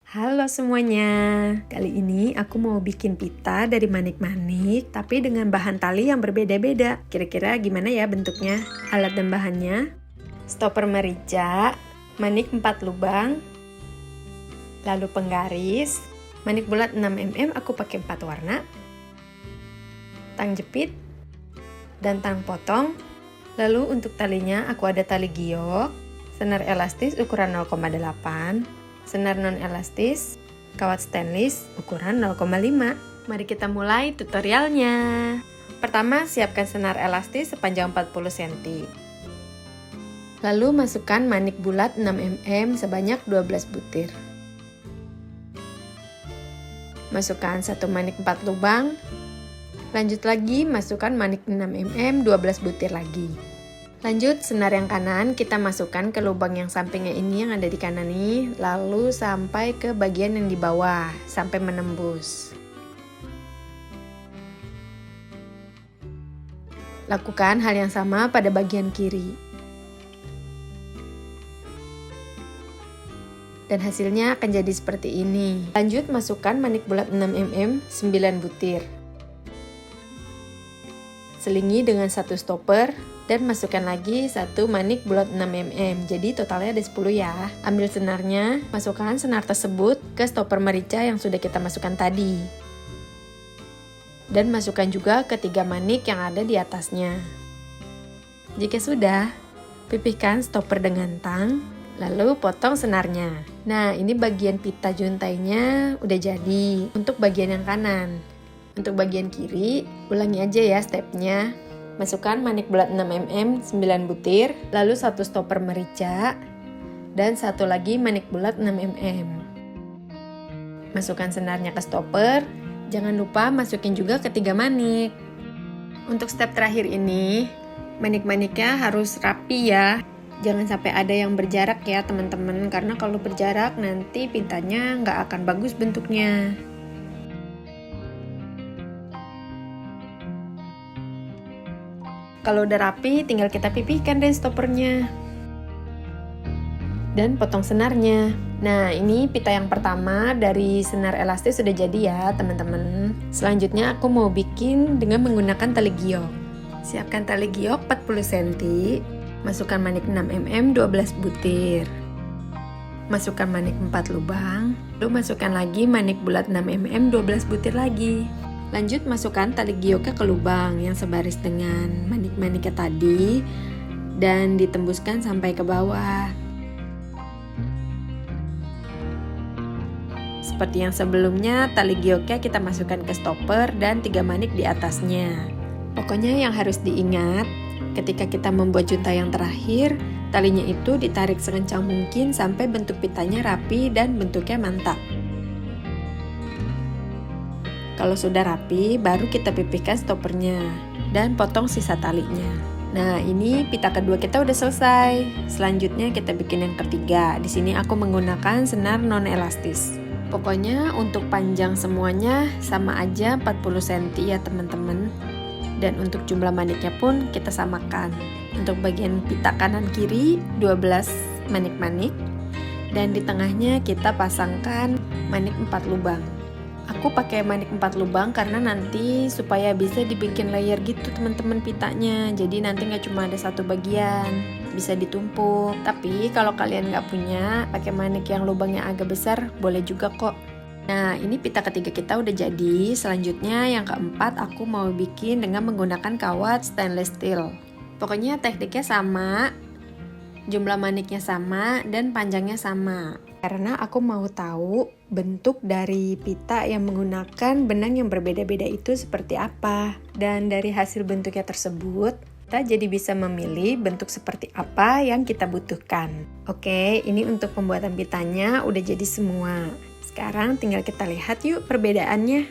Halo semuanya, kali ini aku mau bikin pita dari manik-manik tapi dengan bahan tali yang berbeda-beda. Kira-kira gimana ya bentuknya? Alat dan bahannya: stopper merica, manik 4 lubang, lalu penggaris, manik bulat 6 mm aku pakai 4 warna, tang jepit, dan tang potong. Lalu untuk talinya aku ada tali giok, senar elastis ukuran 0,8, senar non-elastis, kawat stainless ukuran 0,5. Mari kita mulai tutorialnya. Pertama, siapkan senar elastis sepanjang 40 cm. Lalu masukkan manik bulat 6 mm sebanyak 12 butir. Masukkan satu manik 4 lubang. Lanjut lagi, masukkan manik 6 mm 12 butir lagi. Lanjut, senar yang kanan kita masukkan ke lubang yang sampingnya ini yang ada di kanan nih, lalu sampai ke bagian yang di bawah, sampai menembus. Lakukan hal yang sama pada bagian kiri. Dan hasilnya akan jadi seperti ini. Lanjut, masukkan manik bulat 6 mm 9 butir. Selingi dengan satu stopper dan masukkan lagi satu manik bulat 6 mm. Jadi totalnya ada 10 ya. Ambil senarnya, masukkan senar tersebut ke stopper merica yang sudah kita masukkan tadi. Dan masukkan juga ke 3 manik yang ada di atasnya. Jika sudah, pipihkan stopper dengan tang, lalu potong senarnya. Nah, ini bagian pita juntainya udah jadi untuk bagian yang kanan. Untuk bagian kiri, ulangi aja ya stepnya. Masukkan manik bulat 6 mm 9 butir, lalu satu stopper merica, dan satu lagi manik bulat 6 mm. Masukkan senarnya ke stopper, jangan lupa masukin juga ke 3 manik. Untuk step terakhir ini, manik-maniknya harus rapi ya. Jangan sampai ada yang berjarak ya teman-teman, karena kalau berjarak nanti pitanya nggak akan bagus bentuknya. Kalau udah rapi, tinggal kita pipihkan deh stoppernya. Dan potong senarnya. Nah, ini pita yang pertama dari senar elastis sudah jadi ya teman-teman. Selanjutnya aku mau bikin dengan menggunakan tali giok. Siapkan tali giok 40 cm. Masukkan manik 6 mm 12 butir. Masukkan manik 4 lubang. Lalu masukkan lagi manik bulat 6 mm 12 butir lagi. Lanjut, masukkan tali gioknya ke lubang yang sebaris dengan manik-maniknya tadi dan ditembuskan sampai ke bawah. Seperti yang sebelumnya, tali gioknya kita masukkan ke stopper dan 3 manik di atasnya. Pokoknya yang harus diingat, ketika kita membuat junta yang terakhir, talinya itu ditarik sekencang mungkin sampai bentuk pitanya rapi dan bentuknya mantap. Kalau sudah rapi, baru kita pipihkan stoppernya dan potong sisa talinya. Nah, ini pita kedua kita udah selesai. Selanjutnya kita bikin yang ketiga. Di sini aku menggunakan senar non elastis. Pokoknya untuk panjang semuanya sama aja 40 cm ya teman-teman. Dan untuk jumlah maniknya pun kita samakan. Untuk bagian pita kanan kiri 12 manik-manik dan di tengahnya kita pasangkan manik 4 lubang. Aku pakai manik 4 lubang karena nanti supaya bisa dibikin layer gitu teman-teman pitanya. Jadi nanti nggak cuma ada satu bagian, bisa ditumpuk. Tapi kalau kalian nggak punya, pakai manik yang lubangnya agak besar, boleh juga kok. Nah, ini pita ketiga kita udah jadi. Selanjutnya yang keempat aku mau bikin dengan menggunakan kawat stainless steel. Pokoknya tekniknya sama, jumlah maniknya sama, dan panjangnya sama. Karena aku mau tahu bentuk dari pita yang menggunakan benang yang berbeda-beda itu seperti apa. Dan dari hasil bentuknya tersebut, kita jadi bisa memilih bentuk seperti apa yang kita butuhkan. Oke, ini untuk pembuatan pitanya udah jadi semua. Sekarang tinggal kita lihat yuk perbedaannya.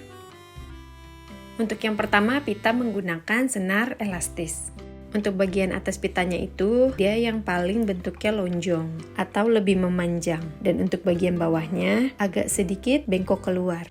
Untuk yang pertama, pita menggunakan senar elastis. Untuk bagian atas pitanya itu, dia yang paling bentuknya lonjong atau lebih memanjang. Dan untuk bagian bawahnya, agak sedikit bengkok keluar.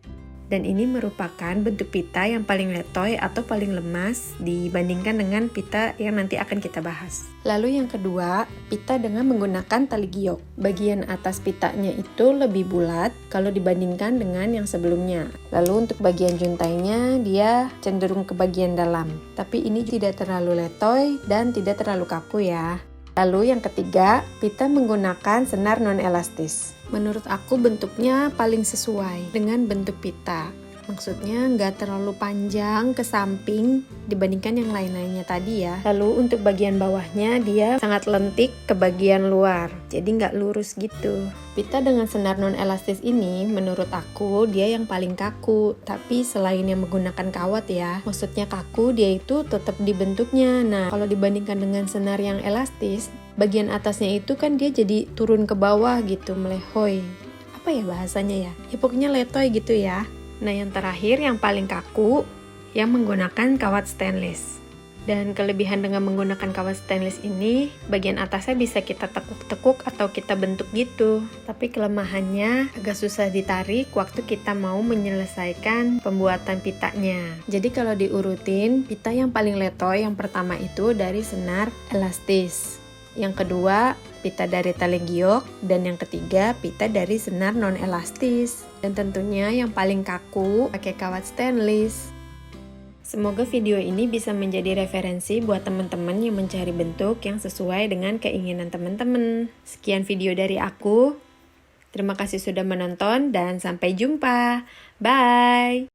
Dan ini merupakan bentuk pita yang paling letoy atau paling lemas dibandingkan dengan pita yang nanti akan kita bahas. Lalu yang kedua, pita dengan menggunakan tali giok. Bagian atas pitanya itu lebih bulat kalau dibandingkan dengan yang sebelumnya. Lalu untuk bagian juntainya dia cenderung ke bagian dalam. Tapi ini tidak terlalu letoy dan tidak terlalu kaku ya. Lalu yang ketiga, pita menggunakan senar non-elastis. Menurut aku bentuknya paling sesuai dengan bentuk pita. Maksudnya nggak terlalu panjang ke samping dibandingkan yang lain-lainnya tadi ya. Lalu untuk bagian bawahnya dia sangat lentik ke bagian luar, jadi nggak lurus gitu. Pita dengan senar non-elastis ini menurut aku dia yang paling kaku. Tapi selain yang menggunakan kawat ya, maksudnya kaku, dia itu tetap di bentuknya. Nah kalau dibandingkan dengan senar yang elastis, bagian atasnya itu kan dia jadi turun ke bawah gitu, melehoy. Apa ya bahasanya ya? Ya pokoknya letoy gitu ya. Nah yang terakhir yang paling kaku yang menggunakan kawat stainless. Dan kelebihan dengan menggunakan kawat stainless ini, bagian atasnya bisa kita tekuk-tekuk atau kita bentuk gitu. Tapi kelemahannya agak susah ditarik waktu kita mau menyelesaikan pembuatan pitanya. Jadi kalau diurutin, pita yang paling letoy yang pertama itu dari senar elastis. Yang kedua, pita dari tali giok, dan yang ketiga, pita dari senar non-elastis. Dan tentunya yang paling kaku pakai kawat stainless. Semoga video ini bisa menjadi referensi buat teman-teman yang mencari bentuk yang sesuai dengan keinginan teman-teman. Sekian video dari aku. Terima kasih sudah menonton dan sampai jumpa. Bye!